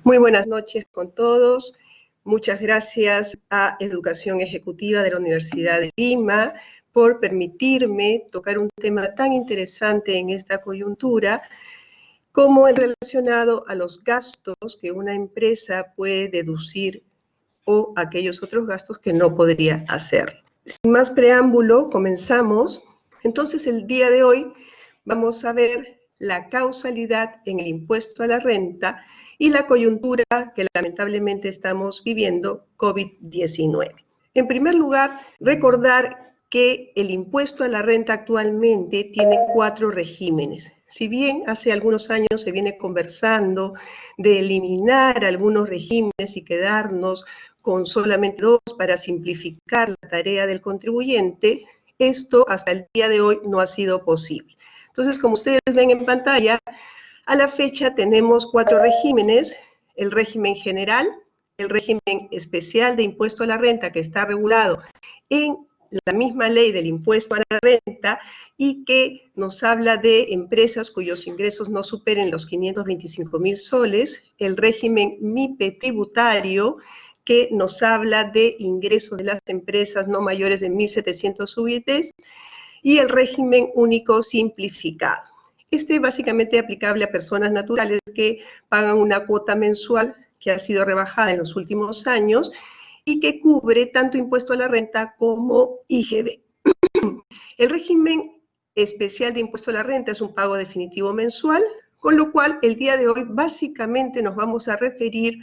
Muy buenas noches con todos. Muchas gracias a Educación Ejecutiva de la Universidad de Lima por permitirme tocar un tema tan interesante en esta coyuntura como el relacionado a los gastos que una empresa puede deducir o aquellos otros gastos que no podría hacer. Sin más preámbulo, comenzamos. Entonces, el día de hoy vamos a ver la causalidad en el impuesto a la renta y la coyuntura que lamentablemente estamos viviendo, COVID-19. En primer lugar, recordar que el impuesto a la renta actualmente tiene 4 regímenes. Si bien hace algunos años se viene conversando de eliminar algunos regímenes y quedarnos con solamente 2 para simplificar la tarea del contribuyente, esto hasta el día de hoy no ha sido posible. Entonces, como ustedes ven en pantalla, a la fecha tenemos 4 regímenes: el régimen general, el régimen especial de impuesto a la renta, que está regulado en la misma ley del impuesto a la renta y que nos habla de empresas cuyos ingresos no superen los 525.000 soles, el régimen MIPE tributario, que nos habla de ingresos de las empresas no mayores de 1.700 UITs, y el régimen único simplificado. Este básicamente aplicable a personas naturales que pagan una cuota mensual que ha sido rebajada en los últimos años y que cubre tanto impuesto a la renta como IGB. El régimen especial de impuesto a la renta es un pago definitivo mensual, con lo cual el día de hoy básicamente nos vamos a referir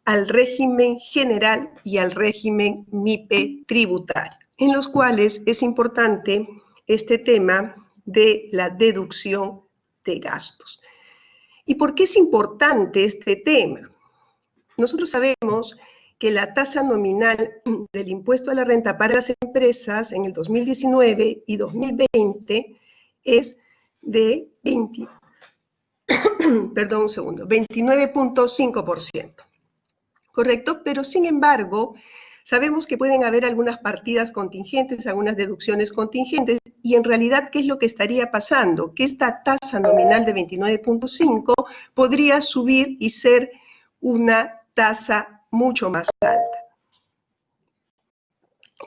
al régimen general y al régimen MIPE tributario, en los cuales es importante este tema de la deducción de gastos. ¿Y por qué es importante este tema? Nosotros sabemos que la tasa nominal del impuesto a la renta para las empresas en el 2019 y 2020 es de 29.5%. ¿Correcto? Pero sin embargo, sabemos que pueden haber algunas partidas contingentes, algunas deducciones contingentes, y en realidad, ¿qué es lo que estaría pasando? Que esta tasa nominal de 29.5 podría subir y ser una tasa mucho más alta.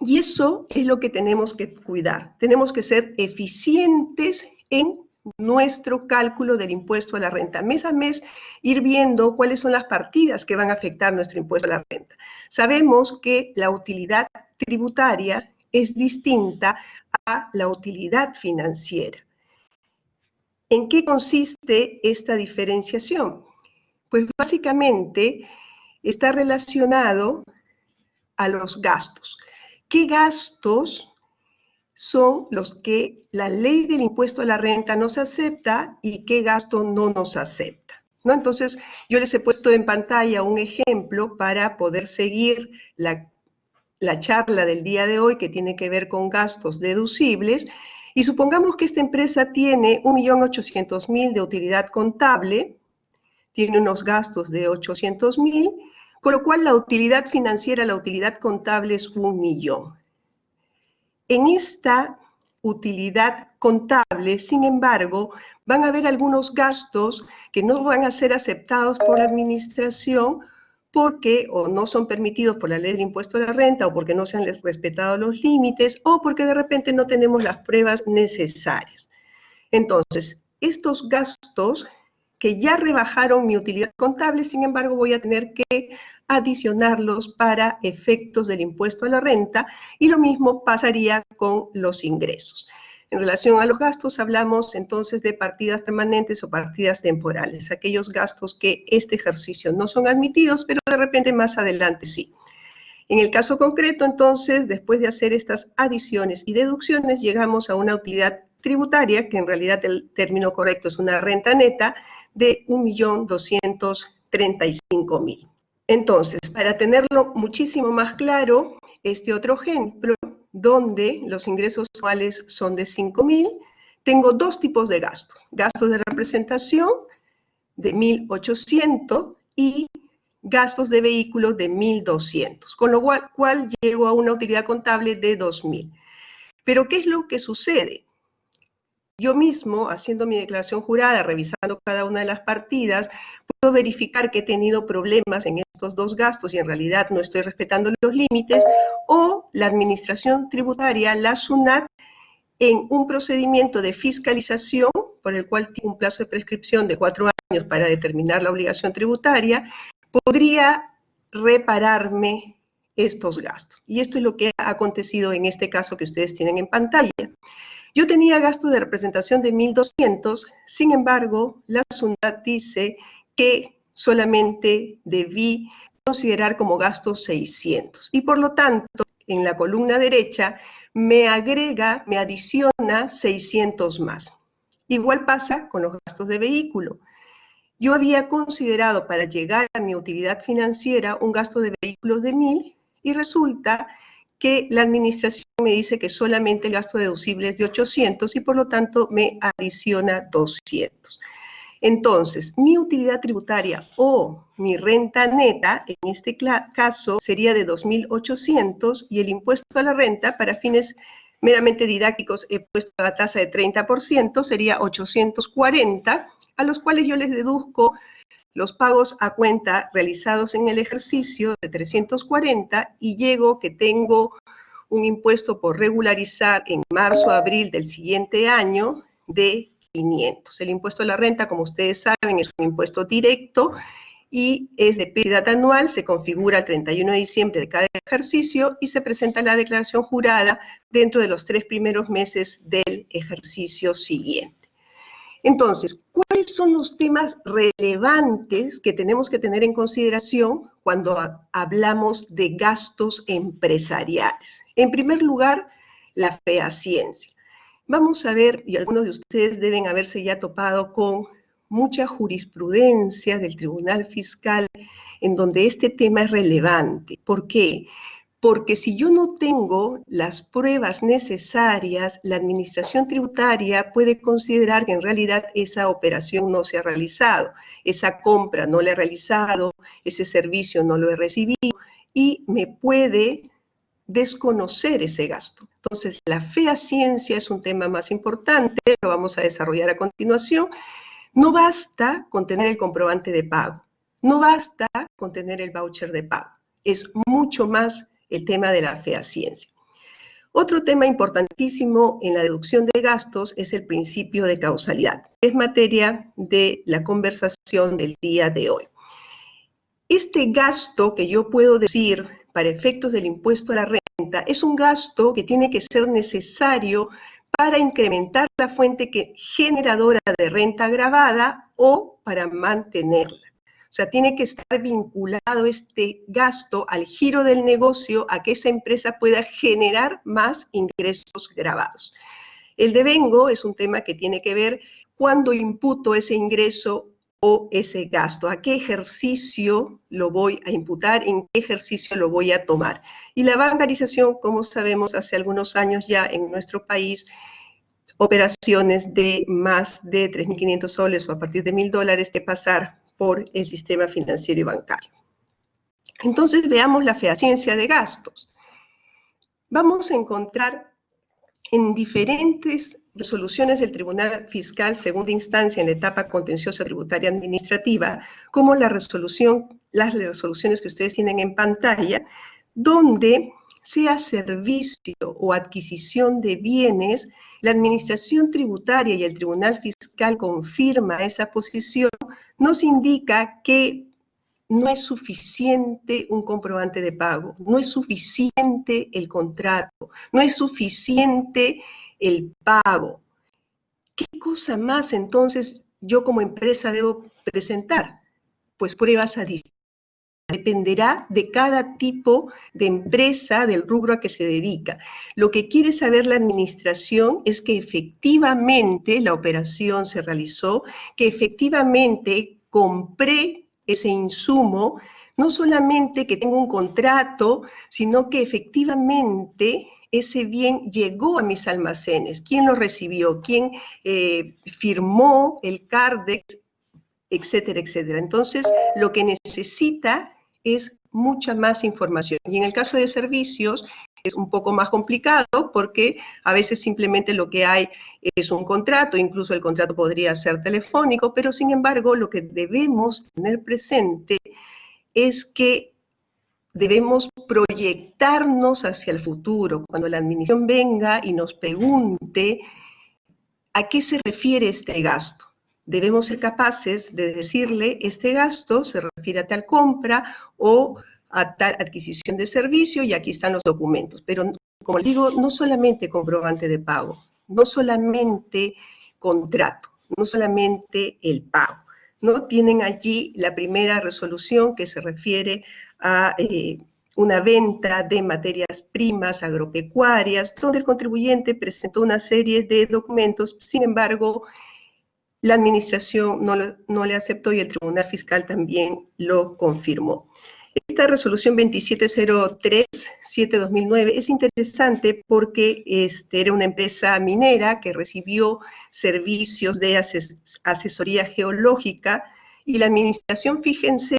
Y eso es lo que tenemos que cuidar. Tenemos que ser eficientes en nuestro cálculo del impuesto a la renta. Mes a mes ir viendo cuáles son las partidas que van a afectar nuestro impuesto a la renta. Sabemos que la utilidad tributaria es distinta a la utilidad financiera. ¿En qué consiste esta diferenciación? Pues básicamente está relacionado a los gastos. ¿Qué gastos son los que la ley del impuesto a la renta nos acepta y qué gasto no nos acepta? ¿No? Entonces, yo les he puesto en pantalla un ejemplo para poder seguir la charla del día de hoy, que tiene que ver con gastos deducibles, y supongamos que esta empresa tiene 1.800.000 de utilidad contable, tiene unos gastos de 800.000, con lo cual la utilidad financiera, la utilidad contable es 1.000.000. En esta utilidad contable, sin embargo, van a haber algunos gastos que no van a ser aceptados por la administración porque o no son permitidos por la ley del impuesto a la renta o porque no se han respetado los límites o porque de repente no tenemos las pruebas necesarias. Entonces, estos gastos que ya rebajaron mi utilidad contable, sin embargo, voy a tener que adicionarlos para efectos del impuesto a la renta, y lo mismo pasaría con los ingresos. En relación a los gastos, hablamos entonces de partidas permanentes o partidas temporales, aquellos gastos que este ejercicio no son admitidos, pero de repente más adelante sí. En el caso concreto, entonces, después de hacer estas adiciones y deducciones, llegamos a una utilidad tributaria, que en realidad el término correcto es una renta neta, de 1.235.000. Entonces, para tenerlo muchísimo más claro, este otro ejemplo, donde los ingresos anuales son de 5.000, tengo 2 tipos de gastos. Gastos de representación de 1.800 y gastos de vehículos de 1.200, con lo cual llego a una utilidad contable de 2.000. Pero ¿qué es lo que sucede? yo mismo, haciendo mi declaración jurada, revisando cada una de las partidas, puedo verificar que he tenido problemas en estos dos gastos y en realidad no estoy respetando los límites, o la administración tributaria, la SUNAT, en un procedimiento de fiscalización, por el cual tiene un plazo de prescripción de 4 años para determinar la obligación tributaria, podría repararme estos gastos. Y esto es lo que ha acontecido en este caso que ustedes tienen en pantalla. Yo tenía gastos de representación de 1.200, sin embargo, la SUNAT dice que solamente debí considerar como gastos 600. Y por lo tanto, en la columna derecha, me adiciona 600 más. Igual pasa con los gastos de vehículo. Yo había considerado para llegar a mi utilidad financiera un gasto de vehículos de 1.000 y resulta que la administración me dice que solamente el gasto deducible es de 800 y por lo tanto me adiciona 200. Entonces, mi utilidad tributaria o mi renta neta, en este caso, sería de 2.800 y el impuesto a la renta, para fines meramente didácticos, he puesto la tasa de 30%, sería 840, a los cuales yo les deduzco los pagos a cuenta realizados en el ejercicio de 340 y llego que tengo un impuesto por regularizar en marzo, abril del siguiente año de 500. El impuesto a la renta, como ustedes saben, es un impuesto directo y es de pérdida anual, se configura el 31 de diciembre de cada ejercicio y se presenta la declaración jurada dentro de los 3 primeros meses del ejercicio siguiente. Entonces, ¿cuáles son los temas relevantes que tenemos que tener en consideración cuando hablamos de gastos empresariales? En primer lugar, la fehaciencia. Vamos a ver, y algunos de ustedes deben haberse ya topado con mucha jurisprudencia del Tribunal Fiscal en donde este tema es relevante. ¿Por qué? Porque si yo no tengo las pruebas necesarias, la administración tributaria puede considerar que en realidad esa operación no se ha realizado, esa compra no la he realizado, ese servicio no lo he recibido y me puede desconocer ese gasto. Entonces, la fehaciencia es un tema más importante, lo vamos a desarrollar a continuación. No basta con tener el comprobante de pago, no basta con tener el voucher de pago, es mucho más el tema de la fehaciencia. Otro tema importantísimo en la deducción de gastos es el principio de causalidad. Es materia de la conversación del día de hoy. Este gasto que yo puedo decir para efectos del impuesto a la renta es un gasto que tiene que ser necesario para incrementar la fuente generadora de renta gravada o para mantenerla. O sea, tiene que estar vinculado este gasto al giro del negocio, a que esa empresa pueda generar más ingresos gravados. El devengo es un tema que tiene que ver cuándo imputo ese ingreso o ese gasto, a qué ejercicio lo voy a imputar, en qué ejercicio lo voy a tomar. Y la bancarización, como sabemos, hace algunos años ya en nuestro país, operaciones de más de 3.500 soles o a partir de $1.000 que pasar por el sistema financiero y bancario. Entonces veamos la fehaciencia de gastos. Vamos a encontrar en diferentes resoluciones del Tribunal Fiscal segunda instancia en la etapa contenciosa tributaria administrativa, como las resoluciones que ustedes tienen en pantalla, donde sea servicio o adquisición de bienes, la administración tributaria y el Tribunal Fiscal confirma esa posición, nos indica que no es suficiente un comprobante de pago, no es suficiente el contrato, no es suficiente el pago. ¿Qué cosa más entonces yo como empresa debo presentar? Pues pruebas adicionales. Dependerá de cada tipo de empresa, del rubro a que se dedica. Lo que quiere saber la administración es que efectivamente la operación se realizó, que efectivamente compré ese insumo, no solamente que tengo un contrato, sino que efectivamente ese bien llegó a mis almacenes. ¿Quién lo recibió? ¿Quién firmó el CARDEX? Etcétera, etcétera. Entonces, lo que necesita es mucha más información. Y en el caso de servicios, es un poco más complicado porque a veces simplemente lo que hay es un contrato, incluso el contrato podría ser telefónico, pero sin embargo lo que debemos tener presente es que debemos proyectarnos hacia el futuro. Cuando la administración venga y nos pregunte ¿a qué se refiere este gasto? Debemos ser capaces de decirle, este gasto se refiere a tal compra o a tal adquisición de servicio y aquí están los documentos. Pero, como les digo, no solamente comprobante de pago, no solamente contrato, no solamente el pago. ¿No? Tienen allí la primera resolución que se refiere a una venta de materias primas agropecuarias, donde el contribuyente presentó una serie de documentos, sin embargo, la administración no le aceptó y el Tribunal Fiscal también lo confirmó. Esta resolución 2703-7-2009 es interesante porque era una empresa minera que recibió servicios de asesoría geológica y la administración, fíjense,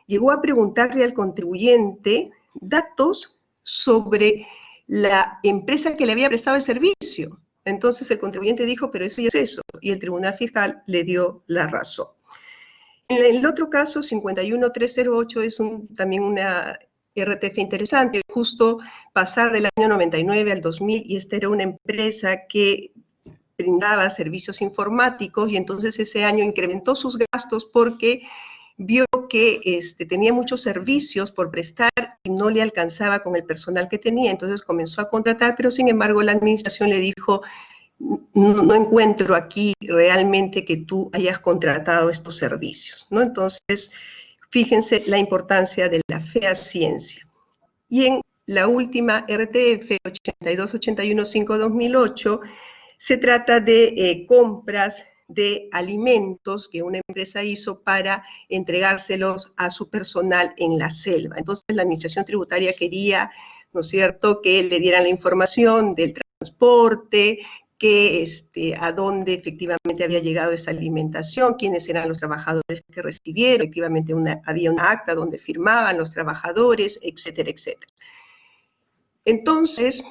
llegó a preguntarle al contribuyente datos sobre la empresa que le había prestado el servicio. Entonces el contribuyente dijo, pero eso ya es eso, y el Tribunal Fiscal le dio la razón. En el otro caso, 51308, es también una RTF interesante, justo pasar del año 99 al 2000, y esta era una empresa que brindaba servicios informáticos, y entonces ese año incrementó sus gastos porque vio que tenía muchos servicios por prestar y no le alcanzaba con el personal que tenía, entonces comenzó a contratar, pero sin embargo la administración le dijo, no encuentro aquí realmente que tú hayas contratado estos servicios, ¿no? Entonces, fíjense la importancia de la fehaciencia. Y en la última RTF 8281-5-2008 se trata de compras de alimentos que una empresa hizo para entregárselos a su personal en la selva. Entonces, la administración tributaria quería, ¿no es cierto?, que le dieran la información del transporte, que a dónde efectivamente había llegado esa alimentación, quiénes eran los trabajadores que recibieron, efectivamente había una acta donde firmaban los trabajadores, etcétera, etcétera. Entonces,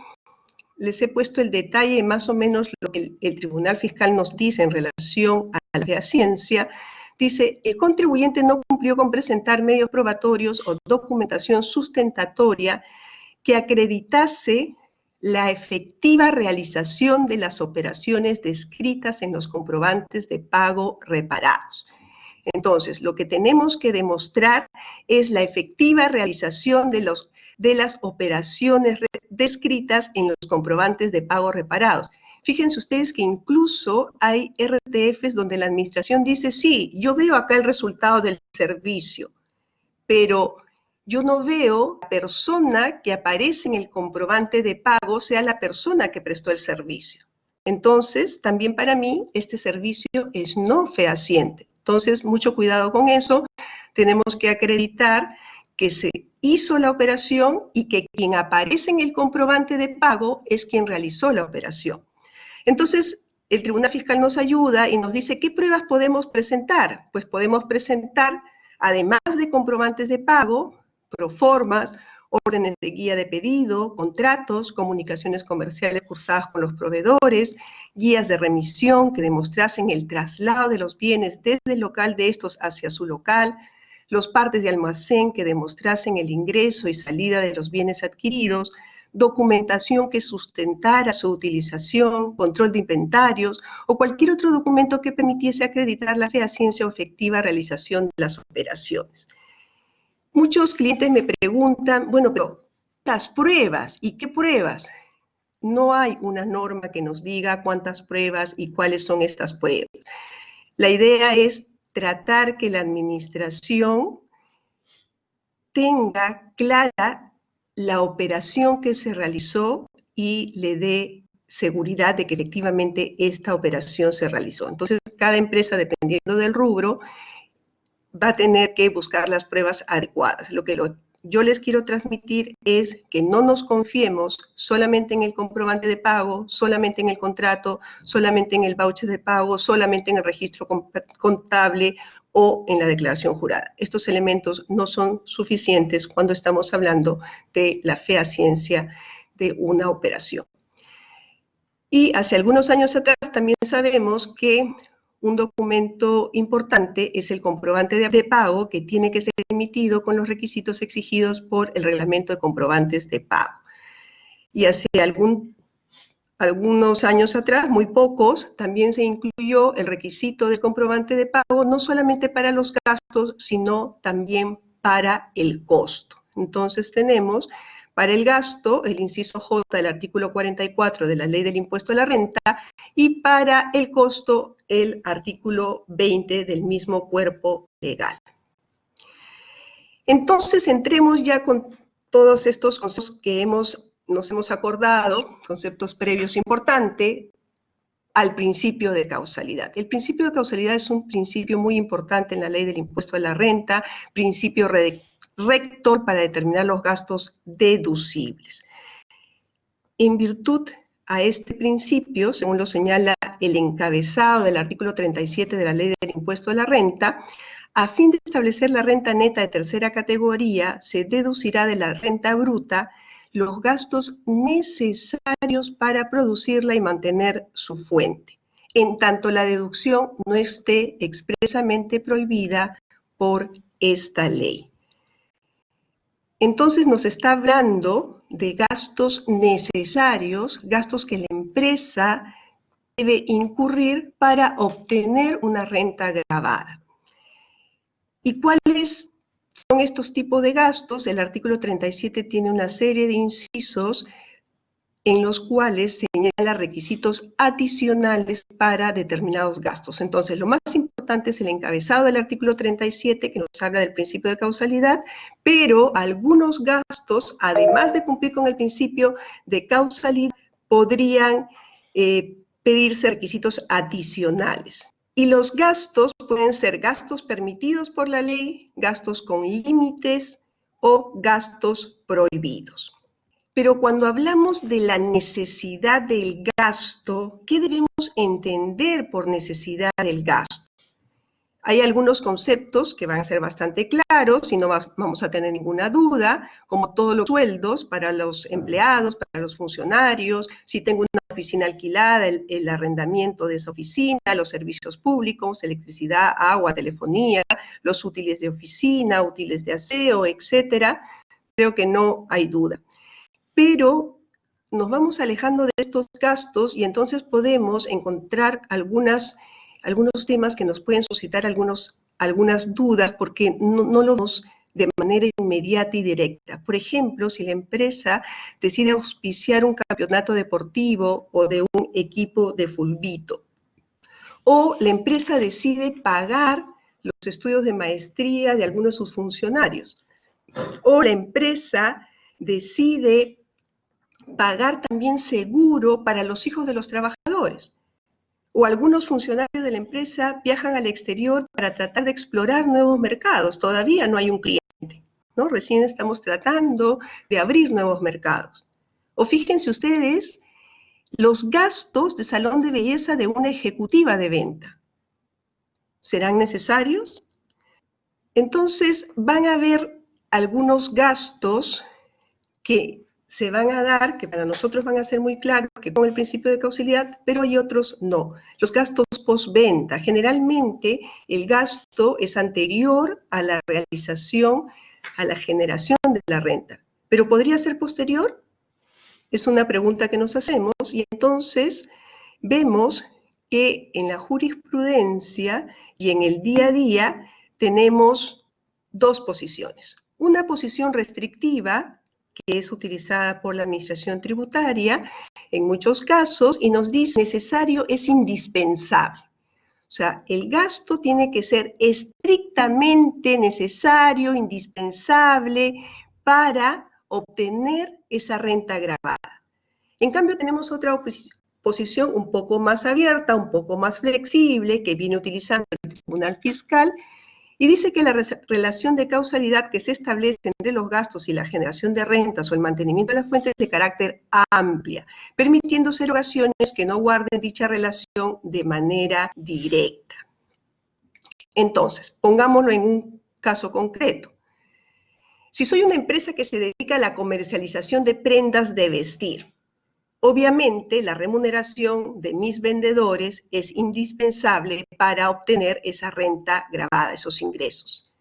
les he puesto el detalle más o menos lo que el Tribunal Fiscal nos dice en relación a la fehaciencia. Dice, el contribuyente no cumplió con presentar medios probatorios o documentación sustentatoria que acreditase la efectiva realización de las operaciones descritas en los comprobantes de pago reparados. Entonces, lo que tenemos que demostrar es la efectiva realización de las operaciones descritas en los comprobantes de pago reparados. Fíjense ustedes que incluso hay RTFs donde la administración dice, sí, yo veo acá el resultado del servicio, pero yo no veo la persona que aparece en el comprobante de pago sea la persona que prestó el servicio. Entonces, también para mí, este servicio es no fehaciente. Entonces, mucho cuidado con eso. Tenemos que acreditar que se hizo la operación y que quien aparece en el comprobante de pago es quien realizó la operación. Entonces, el Tribunal Fiscal nos ayuda y nos dice, ¿qué pruebas podemos presentar? Pues podemos presentar, además de comprobantes de pago, proformas, órdenes de guía de pedido, contratos, comunicaciones comerciales cursadas con los proveedores, guías de remisión que demostrasen el traslado de los bienes desde el local de estos hacia su local, los partes de almacén que demostrasen el ingreso y salida de los bienes adquiridos, documentación que sustentara su utilización, control de inventarios o cualquier otro documento que permitiese acreditar la fehaciencia o efectiva realización de las operaciones. Muchos clientes me preguntan, bueno, pero las pruebas, ¿y qué pruebas? No hay una norma que nos diga cuántas pruebas y cuáles son estas pruebas. La idea es tratar que la administración tenga clara la operación que se realizó y le dé seguridad de que efectivamente esta operación se realizó. Entonces, cada empresa, dependiendo del rubro, va a tener que buscar las pruebas adecuadas. Lo que yo les quiero transmitir es que no nos confiemos solamente en el comprobante de pago, solamente en el contrato, solamente en el voucher de pago, solamente en el registro contable o en la declaración jurada. Estos elementos no son suficientes cuando estamos hablando de la fehaciencia de una operación. Y hace algunos años atrás también sabemos que un documento importante es el comprobante de pago, que tiene que ser emitido con los requisitos exigidos por el reglamento de comprobantes de pago. Y hace algunos años atrás, muy pocos, también se incluyó el requisito del comprobante de pago, no solamente para los gastos, sino también para el costo. Entonces tenemos para el gasto el inciso J del artículo 44 de la Ley del Impuesto a la Renta y para el costo el artículo 20 del mismo cuerpo legal. Entonces entremos ya con todos estos conceptos que nos hemos acordado, conceptos previos importantes, al principio de causalidad. El principio de causalidad es un principio muy importante en la Ley del Impuesto a la Renta, principio rector para determinar los gastos deducibles. En virtud a este principio, según lo señala el encabezado del artículo 37 de la Ley del Impuesto a la Renta, a fin de establecer la renta neta de tercera categoría, se deducirá de la renta bruta los gastos necesarios para producirla y mantener su fuente, en tanto la deducción no esté expresamente prohibida por esta ley. Entonces nos está hablando de gastos necesarios, gastos que la empresa debe incurrir para obtener una renta gravada. ¿Y cuáles son estos tipos de gastos? El artículo 37 tiene una serie de incisos en los cuales señala requisitos adicionales para determinados gastos. Entonces, lo más importante es el encabezado del artículo 37, que nos habla del principio de causalidad, pero algunos gastos, además de cumplir con el principio de causalidad, podrían pedirse requisitos adicionales. Y los gastos pueden ser gastos permitidos por la ley, gastos con límites o gastos prohibidos. Pero cuando hablamos de la necesidad del gasto, ¿qué debemos entender por necesidad del gasto? Hay algunos conceptos que van a ser bastante claros y no vamos a tener ninguna duda, como todos los sueldos para los empleados, para los funcionarios, si tengo una oficina alquilada, el arrendamiento de esa oficina, los servicios públicos, electricidad, agua, telefonía, los útiles de oficina, útiles de aseo, etcétera. Creo que no hay duda. Pero nos vamos alejando de estos gastos y entonces podemos encontrar algunos temas que nos pueden suscitar algunas dudas porque no lo vemos de manera inmediata y directa. Por ejemplo, si la empresa decide auspiciar un campeonato deportivo o de un equipo de fulbito, o la empresa decide pagar los estudios de maestría de algunos de sus funcionarios, o la empresa decide pagar también seguro para los hijos de los trabajadores. O algunos funcionarios de la empresa viajan al exterior para tratar de explorar nuevos mercados. Todavía no hay un cliente, ¿no? Recién estamos tratando de abrir nuevos mercados. O fíjense ustedes los gastos de salón de belleza de una ejecutiva de venta. ¿Serán necesarios? Entonces van a haber algunos gastos que se van a dar, que para nosotros van a ser muy claros, que con el principio de causalidad, pero hay otros no. Los gastos postventa, generalmente el gasto es anterior a la realización, a la generación de la renta, pero ¿podría ser posterior? Es una pregunta que nos hacemos y entonces vemos que en la jurisprudencia y en el día a día tenemos dos posiciones. Una posición restrictiva, que es utilizada por la administración tributaria en muchos casos y nos dice necesario es indispensable. O sea, el gasto tiene que ser estrictamente necesario, indispensable para obtener esa renta gravada. En cambio, tenemos otra posición un poco más abierta, un poco más flexible, que viene utilizando el Tribunal Fiscal, y dice que la relación de causalidad que se establece entre los gastos y la generación de rentas o el mantenimiento de las fuentes es de carácter amplia, permitiendo erogaciones que no guarden dicha relación de manera directa. Entonces, pongámoslo en un caso concreto. Si soy una empresa que se dedica a la comercialización de prendas de vestir, obviamente la remuneración de mis vendedores es indispensable para obtener esa renta gravada, esos ingresos.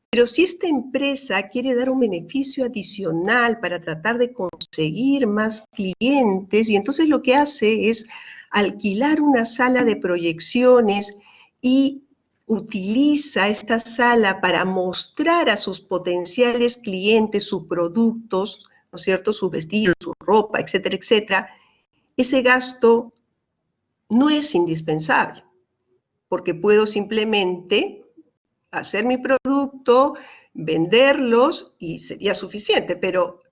Pero si esta empresa quiere dar un beneficio adicional para tratar de conseguir más clientes, y entonces lo que hace es alquilar una sala de proyecciones y utiliza esta sala para mostrar a sus potenciales clientes sus productos, ¿no es cierto?, sus vestidos, su ropa, etcétera, etcétera, ese gasto no es indispensable, porque puedo simplemente hacer mi producto, venderlos y sería suficiente, pero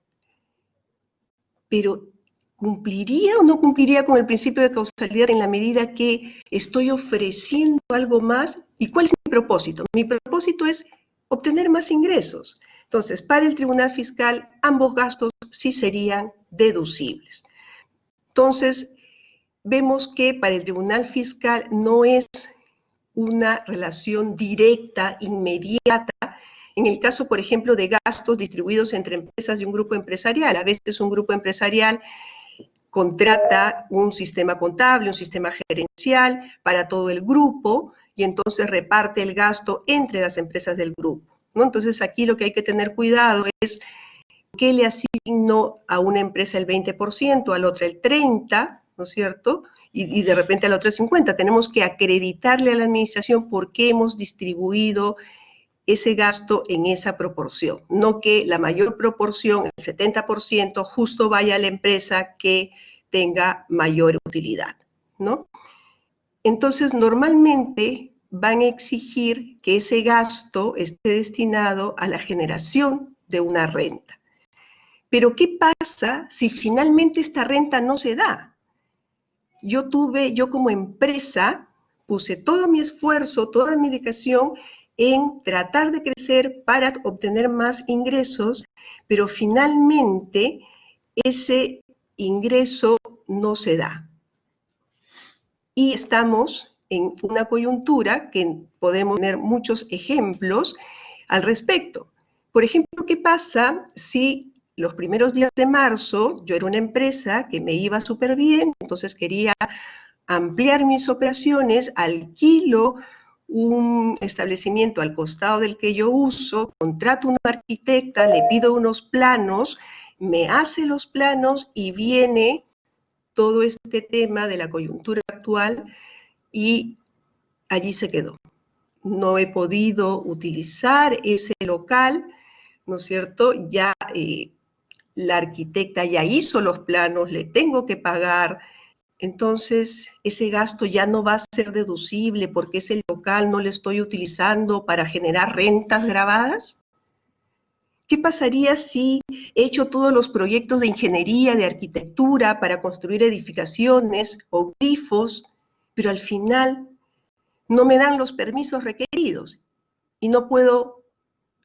¿cumpliría o no cumpliría con el principio de causalidad en la medida que estoy ofreciendo algo más? ¿Y cuál es mi propósito? Mi propósito es obtener más ingresos. Entonces, para el Tribunal Fiscal, ambos gastos sí serían deducibles. Entonces, vemos que para el Tribunal Fiscal no es una relación directa, inmediata, en el caso, por ejemplo, de gastos distribuidos entre empresas de un grupo empresarial. A veces un grupo empresarial contrata un sistema contable, un sistema gerencial para todo el grupo y entonces reparte el gasto entre las empresas del grupo, ¿no? Entonces aquí lo que hay que tener cuidado es que le asigno a una empresa el 20%, a la otra el 30%, ¿no es cierto?, y de repente a la otra el 50%. Tenemos que acreditarle a la administración por qué hemos distribuido ese gasto en esa proporción, no que la mayor proporción, el 70%, justo vaya a la empresa que tenga mayor utilidad, ¿no? Entonces, normalmente van a exigir que ese gasto esté destinado a la generación de una renta. Pero, ¿qué pasa si finalmente esta renta no se da? Yo como empresa, puse todo mi esfuerzo, toda mi dedicación en tratar de crecer para obtener más ingresos, pero finalmente ese ingreso no se da. Y estamos en una coyuntura que podemos tener muchos ejemplos al respecto. Por ejemplo, ¿qué pasa si los primeros días de marzo yo era una empresa que me iba súper bien, entonces quería ampliar mis operaciones, alquilo un establecimiento al costado del que yo uso, contrato a una arquitecta, le pido unos planos, me hace los planos y viene todo este tema de la coyuntura actual y allí se quedó. No he podido utilizar ese local, ¿no es cierto? Ya la arquitecta ya hizo los planos, le tengo que pagar. Entonces, ese gasto ya no va a ser deducible porque ese local no lo estoy utilizando para generar rentas gravadas. ¿Qué pasaría si he hecho todos los proyectos de ingeniería, de arquitectura para construir edificaciones o grifos, pero al final no me dan los permisos requeridos y no puedo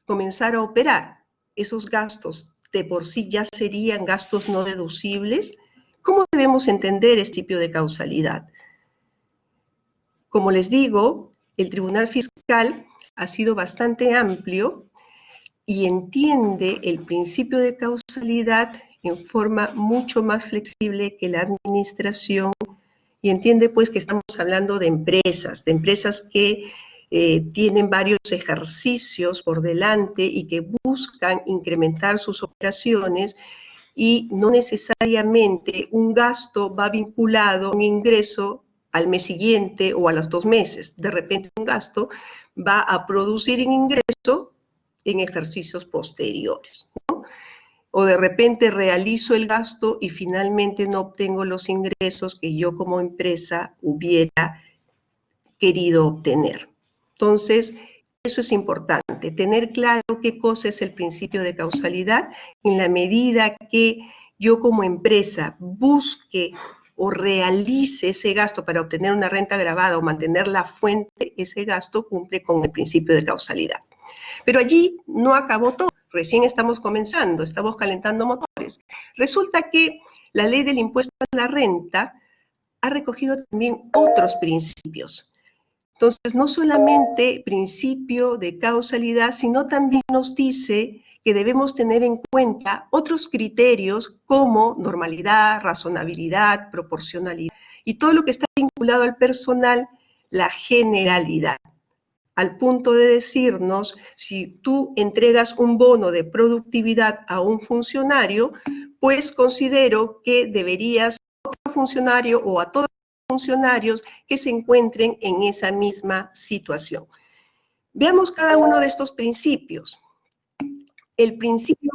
comenzar a operar? Esos gastos de por sí ya serían gastos no deducibles. ¿Cómo debemos entender este principio de causalidad? Como les digo, el Tribunal Fiscal ha sido bastante amplio y entiende el principio de causalidad en forma mucho más flexible que la administración, y entiende pues que estamos hablando de empresas que tienen varios ejercicios por delante y que buscan incrementar sus operaciones, y no necesariamente un gasto va vinculado a un ingreso al mes siguiente o a los 2 meses. De repente un gasto va a producir un ingreso en ejercicios posteriores, ¿no? O de repente realizo el gasto y finalmente no obtengo los ingresos que yo como empresa hubiera querido obtener. Entonces, eso es importante, tener claro qué cosa es el principio de causalidad. En la medida que yo como empresa busque o realice ese gasto para obtener una renta gravada o mantener la fuente, ese gasto cumple con el principio de causalidad. Pero allí no acabó todo, recién estamos comenzando, estamos calentando motores. Resulta que la ley del impuesto a la renta ha recogido también otros principios. Entonces, no solamente principio de causalidad, sino también nos dice que debemos tener en cuenta otros criterios como normalidad, razonabilidad, proporcionalidad y todo lo que está vinculado al personal, la generalidad, al punto de decirnos, si tú entregas un bono de productividad a un funcionario, pues considero que deberías a otro funcionario o a todos los funcionarios que se encuentren en esa misma situación. Veamos cada uno de estos principios. El principio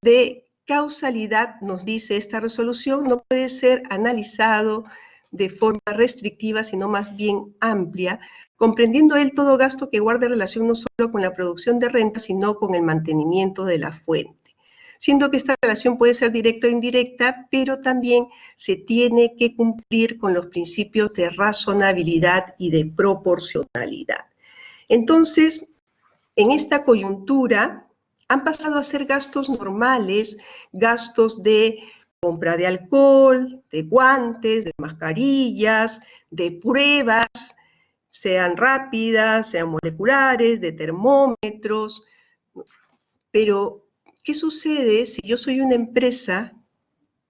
de causalidad, nos dice esta resolución, no puede ser analizado de forma restrictiva, sino más bien amplia, comprendiendo él todo gasto que guarde relación no solo con la producción de renta, sino con el mantenimiento de la fuente. Siendo que esta relación puede ser directa o indirecta, pero también se tiene que cumplir con los principios de razonabilidad y de proporcionalidad. Entonces, en esta coyuntura, han pasado a ser gastos normales, gastos de compra de alcohol, de guantes, de mascarillas, de pruebas, sean rápidas, sean moleculares, de termómetros. Pero, ¿qué sucede si yo soy una empresa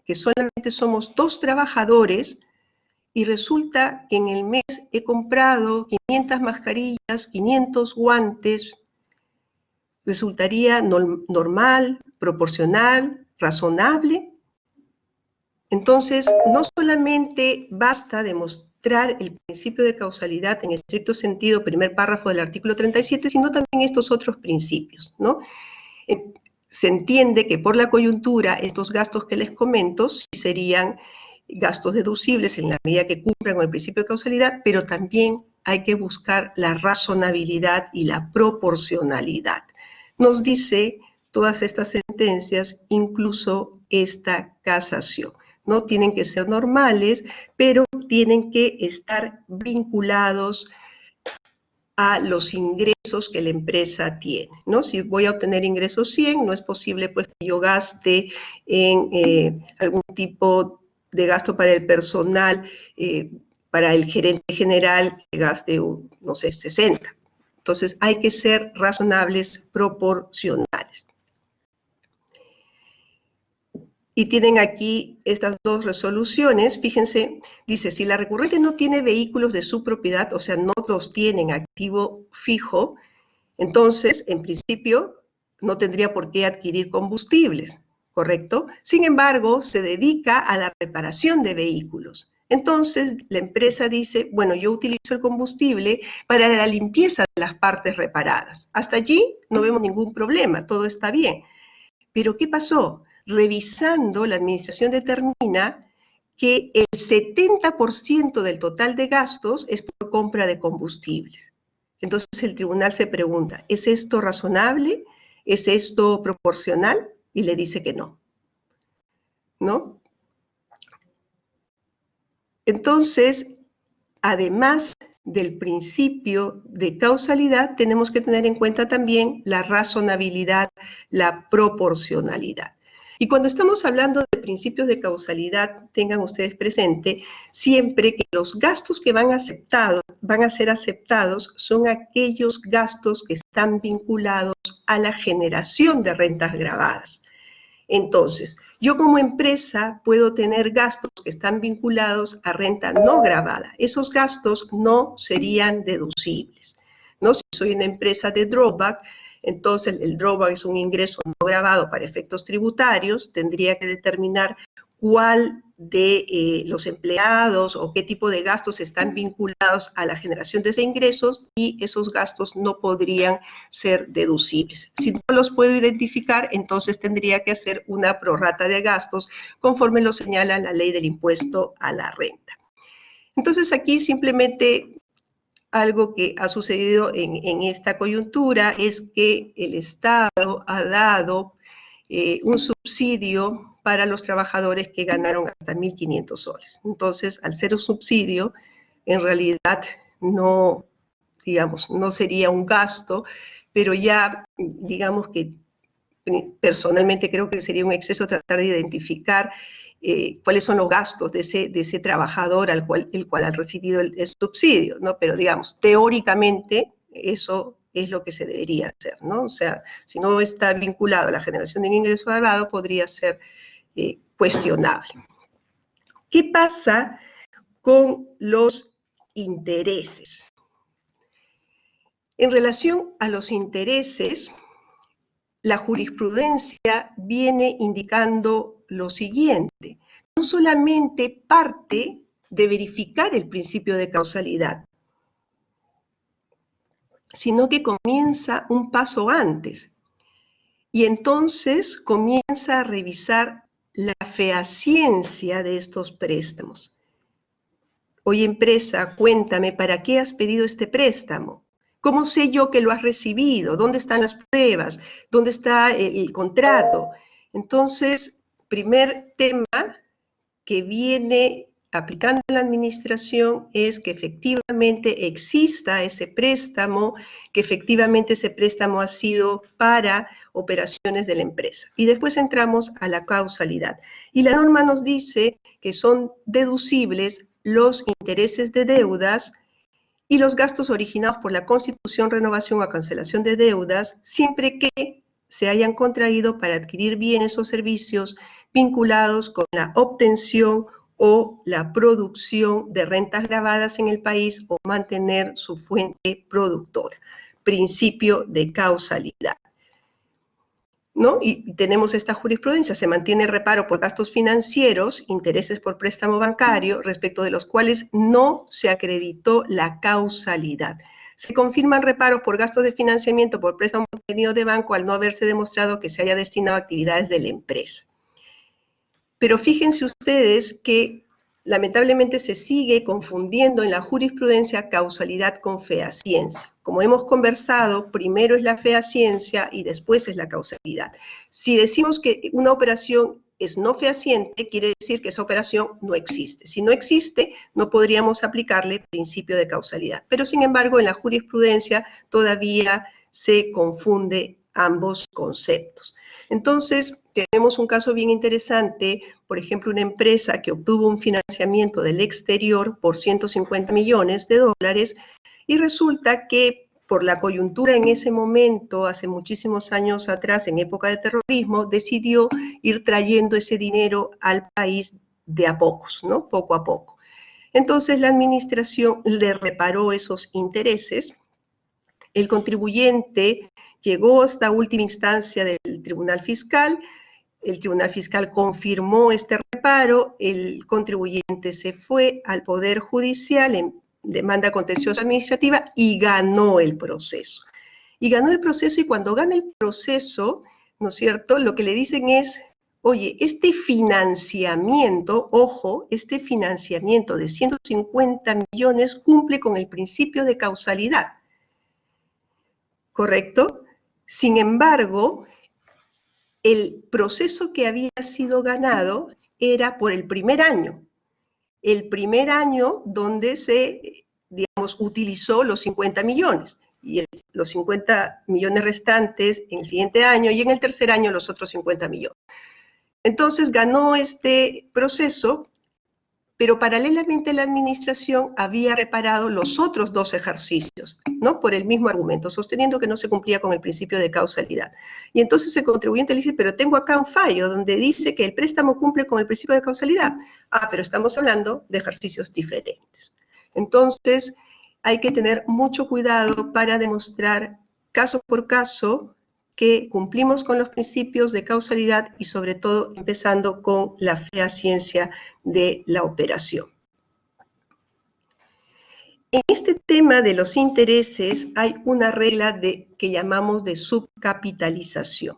que solamente somos 2 trabajadores y resulta que en el mes he comprado 500 mascarillas, 500 guantes? ¿Resultaría normal, proporcional, razonable? Entonces, no solamente basta demostrar el principio de causalidad en estricto sentido, primer párrafo del artículo 37, sino también estos otros principios, ¿no? Se entiende que por la coyuntura estos gastos que les comento sí serían gastos deducibles en la medida que cumplan con el principio de causalidad, pero también hay que buscar la razonabilidad y la proporcionalidad. Nos dice todas estas sentencias, incluso esta casación. No tienen que ser normales, pero tienen que estar vinculados a los ingresos que la empresa tiene, ¿no? Si voy a obtener ingresos 100, no es posible pues que yo gaste en algún tipo de gasto para el personal, para el gerente general que gaste, no sé, 60. Entonces hay que ser razonables, proporcionales. Y tienen aquí estas 2 resoluciones, fíjense, dice, si la recurrente no tiene vehículos de su propiedad, o sea, no los tiene en activo fijo, entonces, en principio, no tendría por qué adquirir combustibles, ¿correcto? Sin embargo, se dedica a la reparación de vehículos. Entonces, la empresa dice, bueno, yo utilizo el combustible para la limpieza de las partes reparadas. Hasta allí no vemos ningún problema, todo está bien. Pero, ¿qué pasó? Revisando, la administración determina que el 70% del total de gastos es por compra de combustibles. Entonces el tribunal se pregunta, ¿es esto razonable? ¿Es esto proporcional? Y le dice que no. ¿No? Entonces, además del principio de causalidad, tenemos que tener en cuenta también la razonabilidad, la proporcionalidad. Y cuando estamos hablando de principios de causalidad, tengan ustedes presente siempre que los gastos que van a ser aceptados son aquellos gastos que están vinculados a la generación de rentas gravadas. Entonces, yo como empresa puedo tener gastos que están vinculados a renta no gravada. Esos gastos no serían deducibles, ¿no? Si soy una empresa de drawback, entonces el drawback es un ingreso no gravado para efectos tributarios, tendría que determinar cuál de los empleados o qué tipo de gastos están vinculados a la generación de ese ingresos y esos gastos no podrían ser deducibles. Si no los puedo identificar, entonces tendría que hacer una prorrata de gastos conforme lo señala la ley del impuesto a la renta. Entonces aquí simplemente algo que ha sucedido en esta coyuntura es que el Estado ha dado un subsidio para los trabajadores que ganaron hasta 1.500 soles. Entonces, al ser un subsidio, en realidad no, digamos, no sería un gasto, pero ya, digamos que personalmente creo que sería un exceso tratar de identificar cuáles son los gastos de ese trabajador el cual ha recibido el subsidio, ¿no? Pero digamos, teóricamente eso es lo que se debería hacer, ¿no? O sea, si no está vinculado a la generación de un ingreso elevado, podría ser cuestionable. ¿Qué pasa con los intereses? En relación a los intereses, la jurisprudencia viene indicando lo siguiente: no solamente parte de verificar el principio de causalidad, sino que comienza un paso antes. Y entonces comienza a revisar la fehaciencia de estos préstamos. Oye, empresa, cuéntame, ¿para qué has pedido este préstamo? ¿Cómo sé yo que lo has recibido? ¿Dónde están las pruebas? ¿Dónde está el contrato? Entonces, primer tema que viene aplicando la administración es que efectivamente exista ese préstamo, que efectivamente ese préstamo ha sido para operaciones de la empresa. Y después entramos a la causalidad. Y la norma nos dice que son deducibles los intereses de deudas y los gastos originados por la constitución, renovación o cancelación de deudas, siempre que se hayan contraído para adquirir bienes o servicios vinculados con la obtención o la producción de rentas gravadas en el país o mantener su fuente productora. Principio de causalidad, ¿no? Y tenemos esta jurisprudencia: se mantiene reparo por gastos financieros, intereses por préstamo bancario, respecto de los cuales no se acreditó la causalidad. Se confirman reparos por gastos de financiamiento por préstamo obtenido de banco al no haberse demostrado que se haya destinado a actividades de la empresa. Pero fíjense ustedes que lamentablemente se sigue confundiendo en la jurisprudencia causalidad con fehaciencia. Como hemos conversado, primero es la fehaciencia y después es la causalidad. Si decimos que una operación es no fehaciente, quiere decir que esa operación no existe. Si no existe, no podríamos aplicarle principio de causalidad. Pero sin embargo, en la jurisprudencia todavía se confunde ambos conceptos. Entonces, tenemos un caso bien interesante, por ejemplo, una empresa que obtuvo un financiamiento del exterior por 150 millones de dólares y resulta que por la coyuntura en ese momento, hace muchísimos años atrás, en época de terrorismo, decidió ir trayendo ese dinero al país de a pocos, ¿no? Poco a poco. Entonces la administración le reparó esos intereses. El contribuyente llegó hasta última instancia del Tribunal Fiscal. El Tribunal Fiscal confirmó este reparo, el contribuyente se fue al Poder Judicial en demanda contenciosa administrativa y ganó el proceso. Y ganó el proceso, y cuando gana el proceso, ¿no es cierto?, lo que le dicen es: oye, este financiamiento, ojo, este financiamiento de 150 millones cumple con el principio de causalidad, ¿correcto? Sin embargo, el proceso que había sido ganado era por el primer año donde se, digamos, utilizó los 50 millones, y los 50 millones restantes en el siguiente año, y en el tercer año los otros 50 millones. Entonces ganó este proceso, pero paralelamente la administración había reparado los otros 2 ejercicios, ¿no? Por el mismo argumento, sosteniendo que no se cumplía con el principio de causalidad. Y entonces el contribuyente le dice: pero tengo acá un fallo donde dice que el préstamo cumple con el principio de causalidad. Ah, pero estamos hablando de ejercicios diferentes. Entonces hay que tener mucho cuidado para demostrar caso por caso que cumplimos con los principios de causalidad y sobre todo empezando con la fehaciencia de la operación. En este tema de los intereses hay una regla que llamamos de subcapitalización,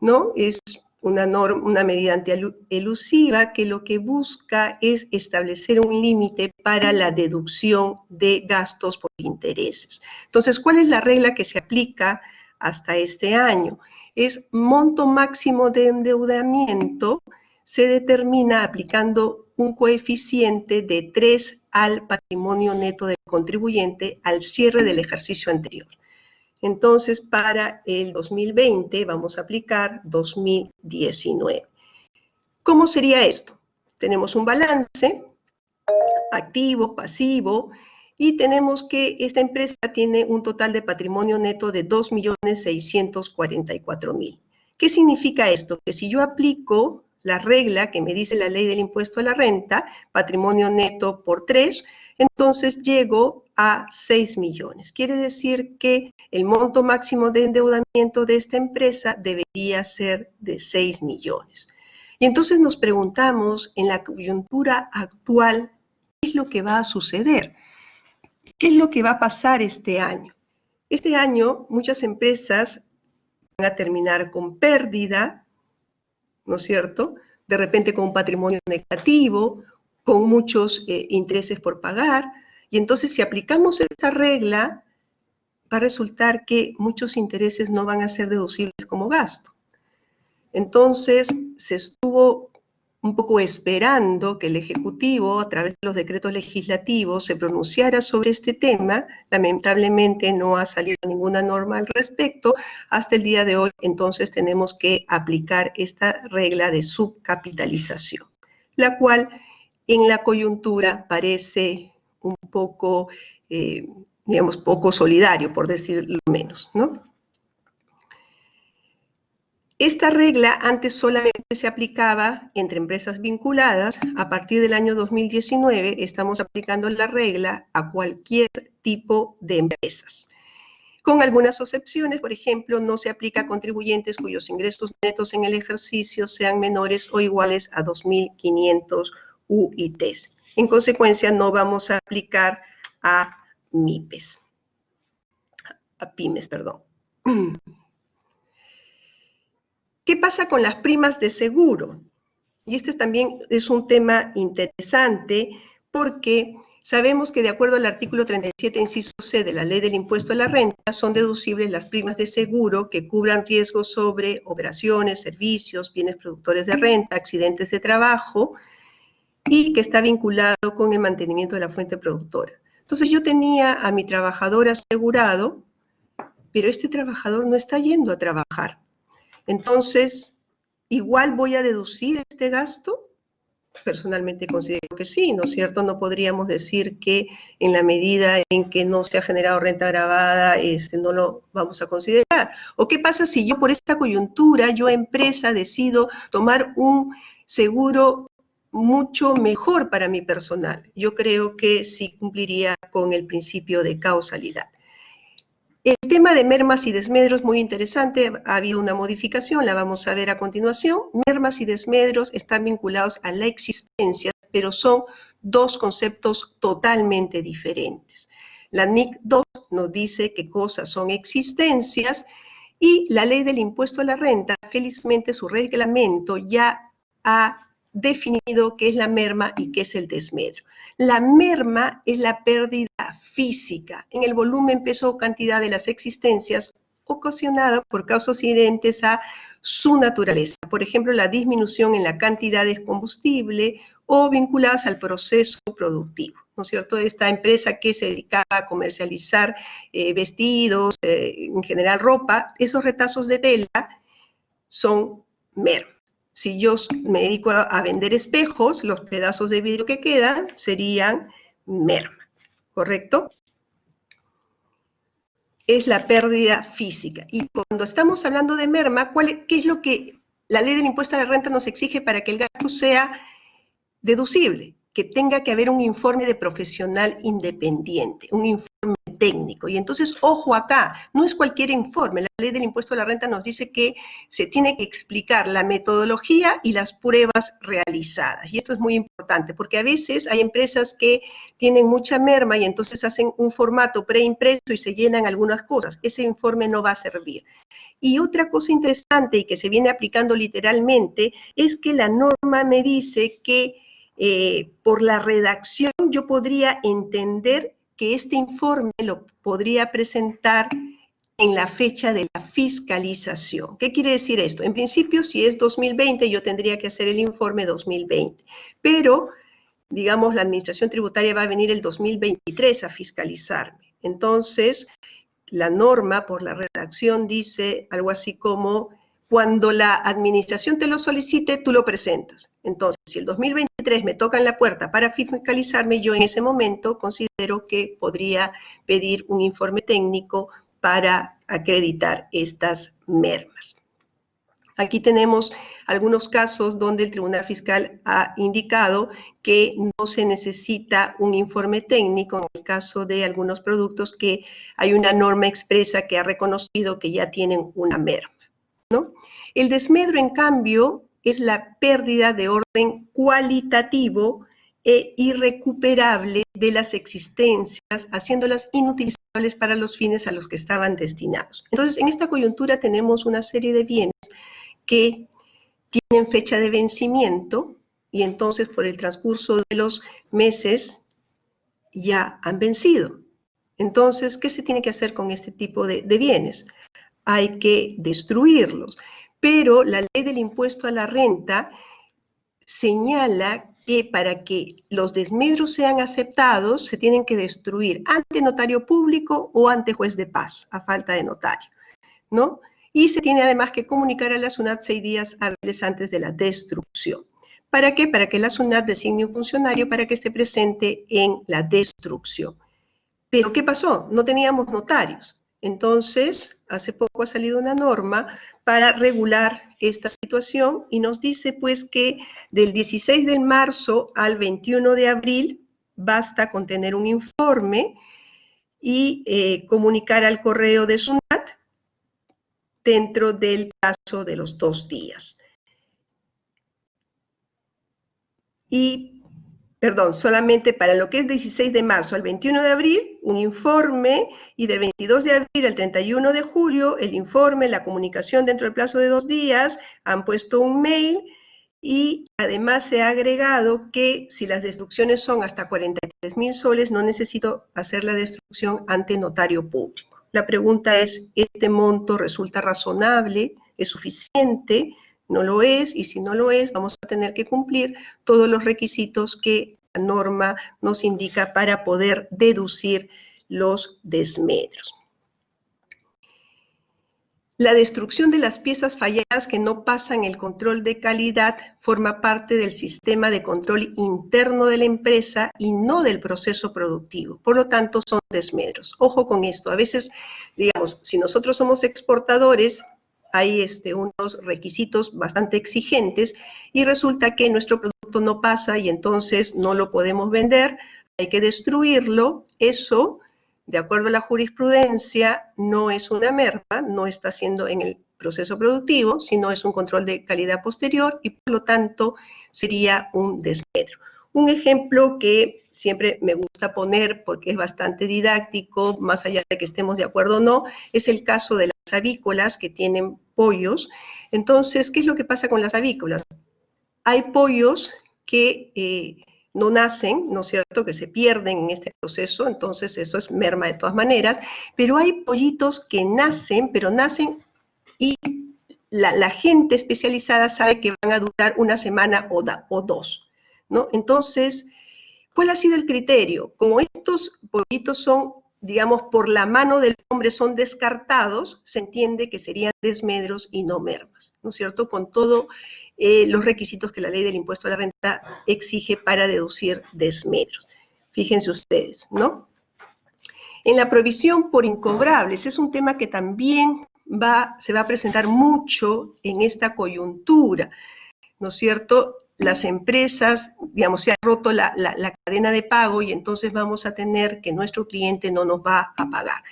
¿no? Es una norma, una medida antielusiva que lo que busca es establecer un límite para la deducción de gastos por intereses. Entonces, ¿cuál es la regla que se aplica hasta este año? Es monto máximo de endeudamiento se determina aplicando un coeficiente de 3 al patrimonio neto del contribuyente al cierre del ejercicio anterior. Entonces, para el 2020 vamos a aplicar 2019. ¿Cómo sería esto? Tenemos un balance, activo, pasivo, y tenemos que esta empresa tiene un total de patrimonio neto de 2.644.000. ¿Qué significa esto? Que si yo aplico la regla que me dice la ley del impuesto a la renta, patrimonio neto por 3, entonces llego a 6 millones. Quiere decir que el monto máximo de endeudamiento de esta empresa debería ser de 6 millones. Y entonces nos preguntamos, en la coyuntura actual, ¿qué es lo que va a suceder? ¿Qué es lo que va a pasar este año? Este año muchas empresas van a terminar con pérdida, ¿no es cierto? De repente con un patrimonio negativo, con muchos intereses por pagar, y entonces si aplicamos esta regla, va a resultar que muchos intereses no van a ser deducibles como gasto. Entonces se estuvo un poco esperando que el Ejecutivo, a través de los decretos legislativos, se pronunciara sobre este tema. Lamentablemente no ha salido ninguna norma al respecto. Hasta el día de hoy, entonces, tenemos que aplicar esta regla de subcapitalización, la cual en la coyuntura parece un poco, digamos, poco solidario, por decirlo menos, ¿no? Esta regla antes solamente se aplicaba entre empresas vinculadas. A partir del año 2019 estamos aplicando la regla a cualquier tipo de empresas. Con algunas excepciones, por ejemplo, no se aplica a contribuyentes cuyos ingresos netos en el ejercicio sean menores o iguales a 2.500 UITs. En consecuencia, no vamos a aplicar a MIPES, a pymes, perdón. ¿Qué pasa con las primas de seguro? Y este también es un tema interesante porque sabemos que de acuerdo al artículo 37, inciso C de la Ley del Impuesto a la Renta, son deducibles las primas de seguro que cubran riesgos sobre operaciones, servicios, bienes productores de renta, accidentes de trabajo y que está vinculado con el mantenimiento de la fuente productora. Entonces yo tenía a mi trabajador asegurado, pero este trabajador no está yendo a trabajar. Entonces, ¿igual voy a deducir este gasto? Personalmente considero que sí, ¿no es cierto? No podríamos decir que en la medida en que no se ha generado renta gravada, no lo vamos a considerar. ¿O qué pasa si yo por esta coyuntura, yo empresa, decido tomar un seguro mucho mejor para mi personal? Yo creo que sí cumpliría con el principio de causalidad. El tema de mermas y desmedros, muy interesante, ha habido una modificación, la vamos a ver a continuación. Mermas y desmedros están vinculados a la existencia, pero son dos conceptos totalmente diferentes. La NIC 2 nos dice qué cosas son existencias y la ley del impuesto a la renta, felizmente su reglamento ya ha definido qué es la merma y qué es el desmedro. La merma es la pérdida física en el volumen, peso o cantidad de las existencias ocasionada por causas inherentes a su naturaleza. Por ejemplo, la disminución en la cantidad de combustible o vinculadas al proceso productivo, ¿no es cierto? Esta empresa que se dedicaba a comercializar vestidos, en general ropa, esos retazos de tela son merma. Si yo me dedico a vender espejos, los pedazos de vidrio que quedan serían merma, ¿correcto? Es la pérdida física. Y cuando estamos hablando de merma, ¿qué es lo que la ley del impuesto a la renta nos exige para que el gasto sea deducible? Que tenga que haber un informe de profesional independiente, un informe técnico. Y entonces, ojo acá, no es cualquier informe. La ley del impuesto a la renta nos dice que se tiene que explicar la metodología y las pruebas realizadas. Y esto es muy importante, porque a veces hay empresas que tienen mucha merma y entonces hacen un formato preimpreso y se llenan algunas cosas. Ese informe no va a servir. Y otra cosa interesante y que se viene aplicando literalmente es que la norma me dice que por la redacción yo podría entender que este informe lo podría presentar en la fecha de la fiscalización. ¿Qué quiere decir esto? En principio, si es 2020, yo tendría que hacer el informe 2020, pero, digamos, la Administración Tributaria va a venir el 2023 a fiscalizarme. Entonces, la norma por la redacción dice algo así como cuando la administración te lo solicite, tú lo presentas. Entonces, si el 2023 me toca en la puerta para fiscalizarme, yo en ese momento considero que podría pedir un informe técnico para acreditar estas mermas. Aquí tenemos algunos casos donde el Tribunal Fiscal ha indicado que no se necesita un informe técnico en el caso de algunos productos que hay una norma expresa que ha reconocido que ya tienen una merma, ¿no? El desmedro, en cambio, es la pérdida de orden cualitativo e irrecuperable de las existencias, haciéndolas inutilizables para los fines a los que estaban destinados. Entonces, en esta coyuntura tenemos una serie de bienes que tienen fecha de vencimiento y entonces por el transcurso de los meses ya han vencido. Entonces, ¿qué se tiene que hacer con este tipo de bienes? Hay que destruirlos. Pero la ley del impuesto a la renta señala que para que los desmedros sean aceptados se tienen que destruir ante notario público o ante juez de paz, a falta de notario, ¿no? Y se tiene además que comunicar a la SUNAT 6 días hábiles antes de la destrucción. ¿Para qué? Para que la SUNAT designe un funcionario para que esté presente en la destrucción. Pero ¿qué pasó? No teníamos notarios. Entonces, hace poco ha salido una norma para regular esta situación y nos dice pues que del 16 de marzo al 21 de abril basta con tener un informe y comunicar al correo de SUNAT dentro del plazo de los 2 días. Y, perdón, solamente para lo que es 16 de marzo al 21 de abril, un informe, y del 22 de abril al 31 de julio, el informe, la comunicación dentro del plazo de 2 días, han puesto un mail, y además se ha agregado que si las destrucciones son hasta 43.000 soles, no necesito hacer la destrucción ante notario público. La pregunta es, ¿este monto resulta razonable? ¿Es suficiente? No lo es, y si no lo es, vamos a tener que cumplir todos los requisitos que la norma nos indica para poder deducir los desmedros. La destrucción de las piezas falladas que no pasan el control de calidad forma parte del sistema de control interno de la empresa y no del proceso productivo. Por lo tanto, son desmedros. Ojo con esto. A veces, digamos, si nosotros somos exportadores, hay unos requisitos bastante exigentes y resulta que nuestro producto no pasa y entonces no lo podemos vender, hay que destruirlo. Eso, de acuerdo a la jurisprudencia, no es una merma, no está siendo en el proceso productivo, sino es un control de calidad posterior y por lo tanto sería un desmedro. Un ejemplo que siempre me gusta poner porque es bastante didáctico, más allá de que estemos de acuerdo o no, es el caso de las avícolas que tienen pollos. Entonces, ¿qué es lo que pasa con las avícolas? Hay pollos que no nacen, ¿no es cierto?, que se pierden en este proceso, entonces eso es merma de todas maneras, pero hay pollitos que nacen, pero nacen y la gente especializada sabe que van a durar una semana o 2, ¿no? Entonces, ¿cuál ha sido el criterio? Como estos pollitos son, digamos, por la mano del hombre son descartados, se entiende que serían desmedros y no mermas, ¿no es cierto?, con todos los requisitos que la ley del impuesto a la renta exige para deducir desmedros. Fíjense ustedes, ¿no? En la provisión por incobrables, es un tema que también se va a presentar mucho en esta coyuntura, ¿no es cierto? Las empresas, digamos, se ha roto la cadena de pago y entonces vamos a tener que nuestro cliente no nos va a pagar.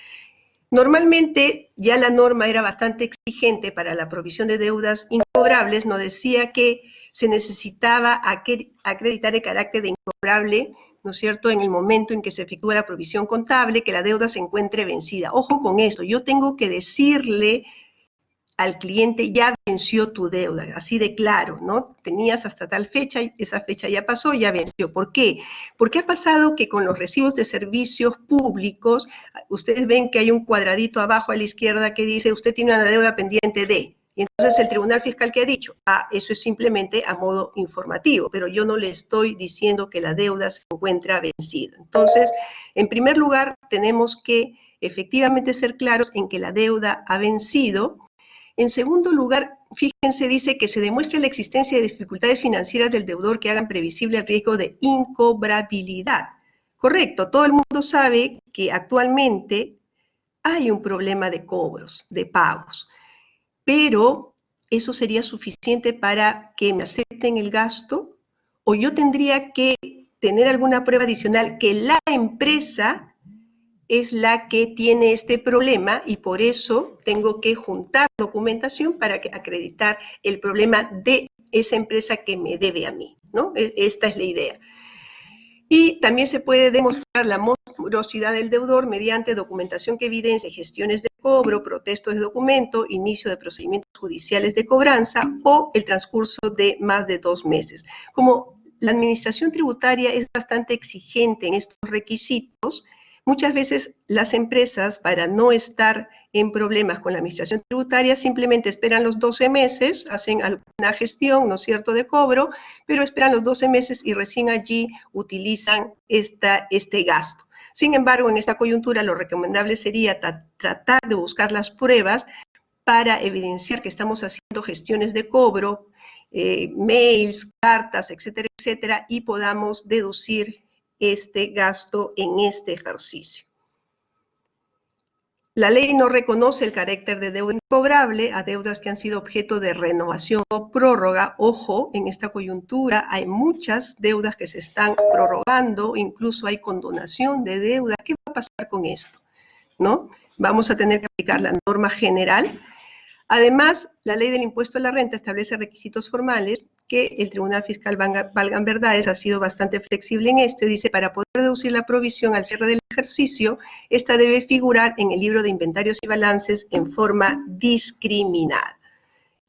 Normalmente ya la norma era bastante exigente para la provisión de deudas incobrables, nos decía que se necesitaba acreditar el carácter de incobrable, ¿no es cierto?, en el momento en que se efectúa la provisión contable, que la deuda se encuentre vencida. Ojo con esto, yo tengo que decirle al cliente, ya venció tu deuda, así de claro, ¿no? Tenías hasta tal fecha, esa fecha ya pasó, ya venció. ¿Por qué? Porque ha pasado que con los recibos de servicios públicos, ustedes ven que hay un cuadradito abajo a la izquierda que dice, usted tiene una deuda pendiente de, y entonces el Tribunal Fiscal, ¿qué ha dicho? Eso es simplemente a modo informativo, pero yo no le estoy diciendo que la deuda se encuentra vencida. Entonces, en primer lugar, tenemos que efectivamente ser claros en que la deuda ha vencido. En segundo lugar, fíjense, dice que se demuestre la existencia de dificultades financieras del deudor que hagan previsible el riesgo de incobrabilidad. Correcto, todo el mundo sabe que actualmente hay un problema de cobros, de pagos, pero ¿eso sería suficiente para que me acepten el gasto? ¿O yo tendría que tener alguna prueba adicional que la empresa es la que tiene este problema y por eso tengo que juntar documentación para acreditar el problema de esa empresa que me debe a mí, ¿no? Esta es la idea. Y también se puede demostrar la morosidad del deudor mediante documentación que evidencie gestiones de cobro, protestos de documento, inicio de procedimientos judiciales de cobranza o el transcurso de más de 2 meses. Como la administración tributaria es bastante exigente en estos requisitos, muchas veces las empresas, para no estar en problemas con la administración tributaria, simplemente esperan los 12 meses, hacen alguna gestión, ¿no es cierto?, de cobro, pero esperan los 12 meses y recién allí utilizan este gasto. Sin embargo, en esta coyuntura lo recomendable sería tratar de buscar las pruebas para evidenciar que estamos haciendo gestiones de cobro, mails, cartas, etcétera, etcétera, y podamos deducir este gasto en este ejercicio. La ley no reconoce el carácter de deuda incobrable a deudas que han sido objeto de renovación o prórroga. Ojo, en esta coyuntura hay muchas deudas que se están prorrogando, incluso hay condonación de deuda. ¿Qué va a pasar con esto? ¿No? Vamos a tener que aplicar la norma general. Además, la ley del impuesto a la renta establece requisitos formales que el Tribunal Fiscal Valgan Verdades ha sido bastante flexible en esto. Dice, para poder deducir la provisión al cierre del ejercicio, esta debe figurar en el libro de inventarios y balances en forma discriminada.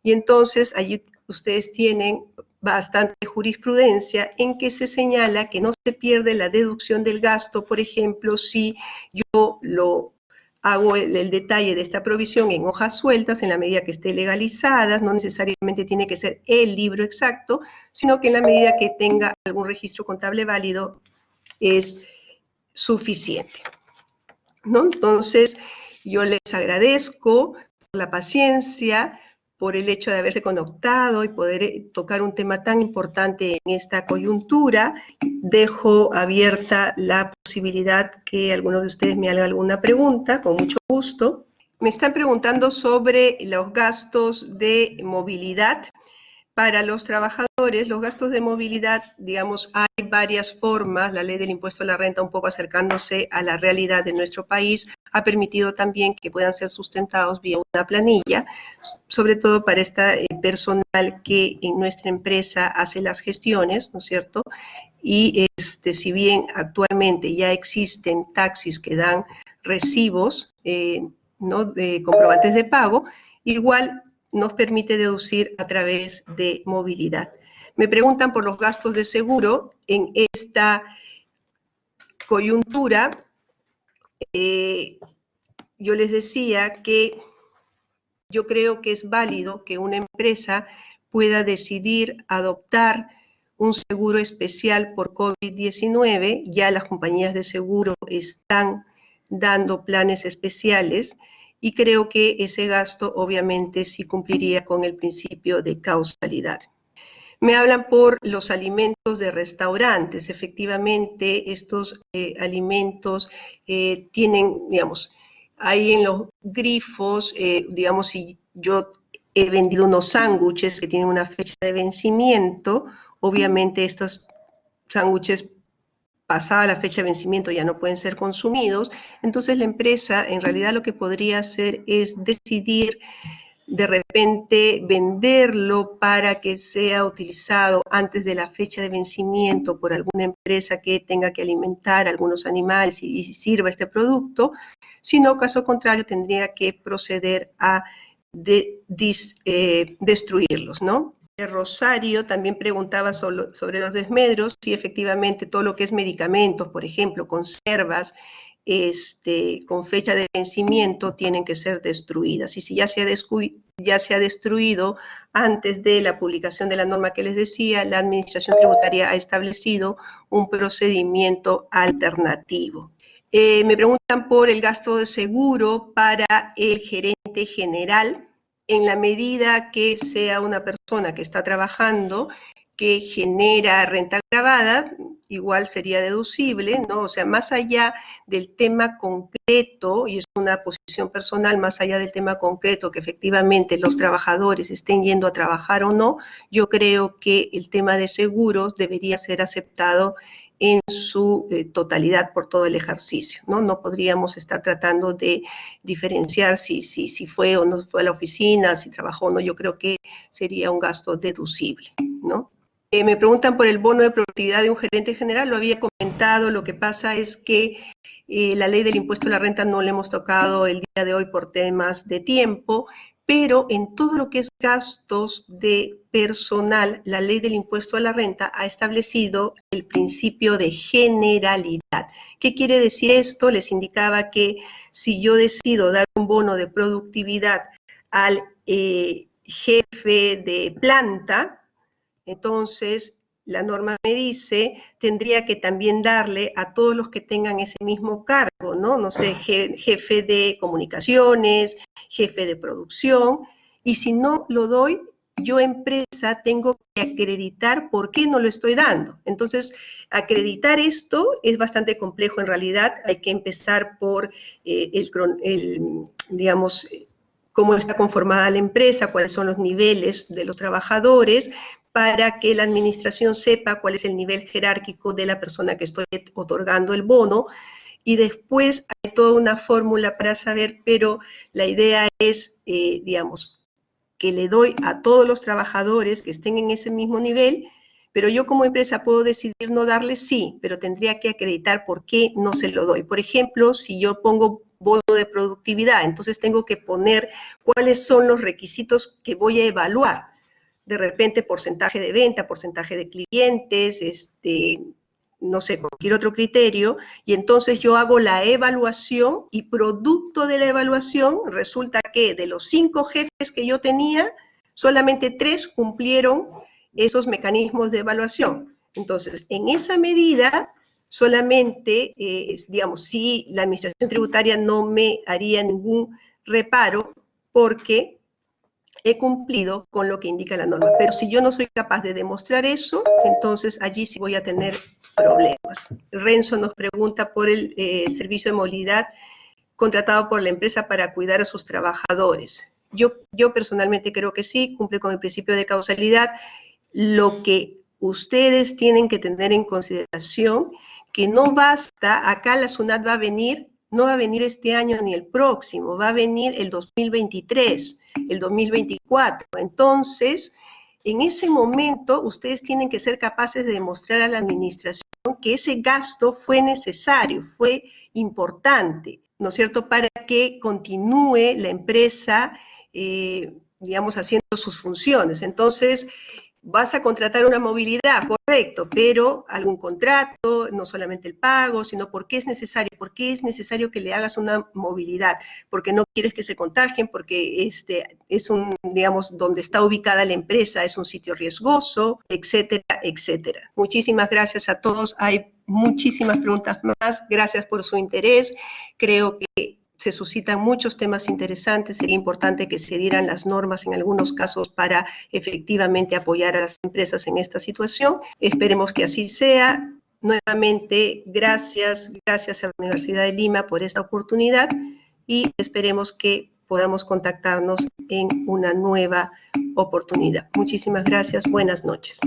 Y entonces, allí ustedes tienen bastante jurisprudencia en que se señala que no se pierde la deducción del gasto, por ejemplo, si yo lo hago el detalle de esta provisión en hojas sueltas, en la medida que esté legalizada, no necesariamente tiene que ser el libro exacto, sino que en la medida que tenga algún registro contable válido es suficiente, ¿no? Entonces, yo les agradezco por la paciencia, por el hecho de haberse conectado y poder tocar un tema tan importante en esta coyuntura. Dejo abierta la posibilidad que alguno de ustedes me haga alguna pregunta, con mucho gusto. Me están preguntando sobre los gastos de movilidad. Para los trabajadores, los gastos de movilidad, digamos, hay varias formas. La ley del impuesto a la renta, un poco acercándose a la realidad de nuestro país, ha permitido también que puedan ser sustentados vía una planilla, sobre todo para este personal que en nuestra empresa hace las gestiones, ¿no es cierto? Y si bien actualmente ya existen taxis que dan recibos, ¿no?, de comprobantes de pago, igual nos permite deducir a través de movilidad. Me preguntan por los gastos de seguro en esta coyuntura. Yo les decía que yo creo que es válido que una empresa pueda decidir adoptar un seguro especial por COVID-19. Ya las compañías de seguro están dando planes especiales y creo que ese gasto obviamente sí cumpliría con el principio de causalidad. Me hablan por los alimentos de restaurantes. Efectivamente, estos alimentos tienen, digamos, ahí en los grifos, digamos, si yo he vendido unos sándwiches que tienen una fecha de vencimiento, obviamente estos sándwiches pasada la fecha de vencimiento ya no pueden ser consumidos, entonces la empresa en realidad lo que podría hacer es decidir de repente venderlo para que sea utilizado antes de la fecha de vencimiento por alguna empresa que tenga que alimentar a algunos animales y sirva este producto, sino caso contrario tendría que proceder a destruirlos, ¿no? Rosario también preguntaba sobre los desmedros, si efectivamente todo lo que es medicamentos, por ejemplo, conservas, con fecha de vencimiento tienen que ser destruidas. Y si ya se ha destruido antes de la publicación de la norma que les decía, la Administración Tributaria ha establecido un procedimiento alternativo. Me preguntan por el gasto de seguro para el gerente general. en la medida que sea una persona que está trabajando, que genera renta agravada, igual sería deducible, ¿no? O sea, más allá del tema concreto, y es una posición personal, más allá del tema concreto, que efectivamente los trabajadores estén yendo a trabajar o no, yo creo que el tema de seguros debería ser aceptado en su totalidad por todo el ejercicio, ¿no? No podríamos estar tratando de diferenciar si fue o no fue a la oficina, si trabajó o no, yo creo que sería un gasto deducible, ¿no? Me preguntan por el bono de productividad de un gerente general, lo había comentado, lo que pasa es que la ley del impuesto a la renta no la hemos tocado el día de hoy por temas de tiempo, pero en todo lo que es gastos de personal, la ley del impuesto a la renta ha establecido el principio de generalidad. ¿Qué quiere decir esto? Les indicaba que si yo decido dar un bono de productividad al jefe de planta, entonces la norma me dice, tendría que también darle a todos los que tengan ese mismo cargo, ¿no? No sé, jefe de comunicaciones, jefe de producción, y si no lo doy, yo empresa tengo que acreditar por qué no lo estoy dando. Entonces, acreditar esto es bastante complejo en realidad, hay que empezar por digamos, cómo está conformada la empresa, cuáles son los niveles de los trabajadores, para que la administración sepa cuál es el nivel jerárquico de la persona que estoy otorgando el bono, y después hay toda una fórmula para saber, pero la idea es, digamos, que le doy a todos los trabajadores que estén en ese mismo nivel, pero yo como empresa puedo decidir no darle, sí, pero tendría que acreditar por qué no se lo doy. Por ejemplo, si yo pongo bono de productividad, entonces tengo que poner cuáles son los requisitos que voy a evaluar. De repente porcentaje de venta, porcentaje de clientes, no sé, cualquier otro criterio, y entonces yo hago la evaluación y producto de la evaluación resulta que de los 5 jefes que yo tenía, solamente 3 cumplieron esos mecanismos de evaluación. Entonces, en esa medida, solamente, digamos, si la administración tributaria no me haría ningún reparo porque he cumplido con lo que indica la norma. Pero si yo no soy capaz de demostrar eso, entonces allí sí voy a tener problemas. Renzo nos pregunta por el servicio de movilidad contratado por la empresa para cuidar a sus trabajadores. Yo personalmente creo que sí, cumple con el principio de causalidad. Lo que ustedes tienen que tener en consideración, que no basta, acá la SUNAT va a venir, no va a venir este año ni el próximo, va a venir el 2023, el 2024. Entonces, en ese momento, ustedes tienen que ser capaces de demostrar a la administración que ese gasto fue necesario, fue importante, ¿no es cierto?, para que continúe la empresa, digamos, haciendo sus funciones. Entonces, vas a contratar una movilidad, correcto, pero algún contrato, no solamente el pago, sino por qué es necesario. ¿Por qué es necesario que le hagas una movilidad? Porque no quieres que se contagien, porque es un, digamos, donde está ubicada la empresa, es un sitio riesgoso, etcétera, etcétera. Muchísimas gracias a todos. Hay muchísimas preguntas más. Gracias por su interés. Creo que se suscitan muchos temas interesantes, sería importante que se dieran las normas en algunos casos para efectivamente apoyar a las empresas en esta situación. Esperemos que así sea. Nuevamente, gracias a la Universidad de Lima por esta oportunidad y esperemos que podamos contactarnos en una nueva oportunidad. Muchísimas gracias, buenas noches.